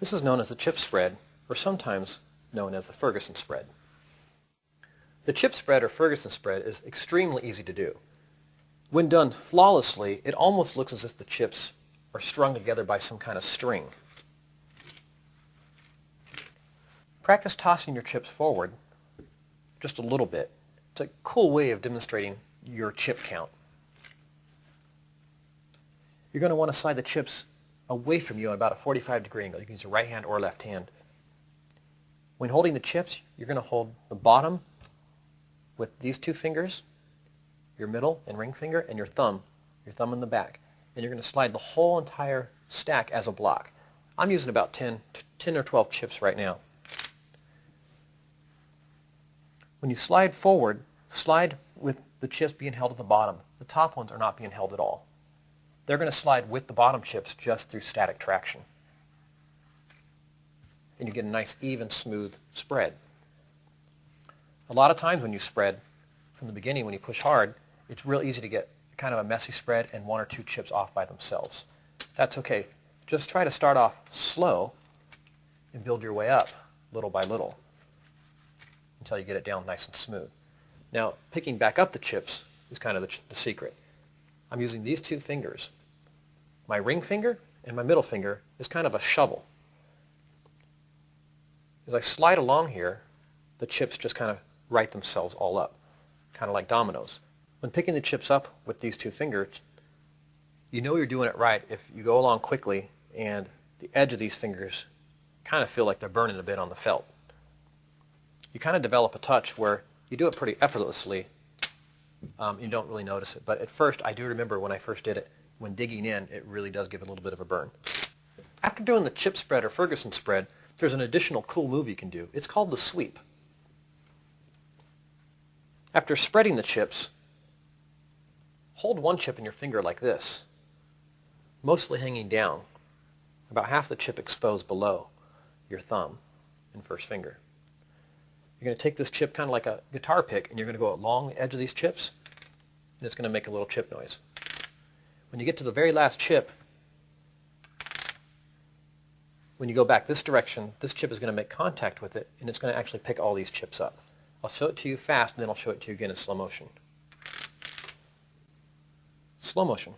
This is known as the chip spread, or sometimes known as the Ferguson spread. The chip spread or Ferguson spread is extremely easy to do. When done flawlessly, it almost looks as if the chips are strung together by some kind of string. Practice tossing your chips forward just a little bit. It's a cool way of demonstrating your chip count. You're going to want to slide the chips away from you at about a 45-degree angle. You can use your right hand or left hand. When holding the chips, you're going to hold the bottom with these two fingers, your middle and ring finger, and your thumb in the back. And you're going to slide the whole entire stack as a block. I'm using about 10 or 12 chips right now. When you slide forward, slide with the chips being held at the bottom. The top ones are not being held at all. They're going to slide with the bottom chips just through static traction. And you get a nice, even, smooth spread. A lot of times when you spread from the beginning, when you push hard, it's real easy to get kind of a messy spread and one or two chips off by themselves. That's okay. Just try to start off slow and build your way up little by little until you get it down nice and smooth. Now, picking back up the chips is kind of the secret. I'm using these two fingers. My ring finger and my middle finger is kind of a shovel. As I slide along here, the chips just kind of right themselves all up, kind of like dominoes. When picking the chips up with these two fingers, you know you're doing it right if you go along quickly and the edge of these fingers kind of feel like they're burning a bit on the felt. You kind of develop a touch where you do it pretty effortlessly. You don't really notice it, but at first, I do remember when I first did it, when digging in, it really does give it a little bit of a burn. After doing the chip spread or Ferguson spread, there's an additional cool move you can do. It's called the sweep. After spreading the chips, hold one chip in your finger like this, mostly hanging down, about half the chip exposed below your thumb and first finger. You're going to take this chip kind of like a guitar pick, and you're going to go along the edge of these chips, and it's going to make a little chip noise. When you get to the very last chip, when you go back this direction, this chip is going to make contact with it, and it's going to actually pick all these chips up. I'll show it to you fast, and then I'll show it to you again in slow motion. Slow motion.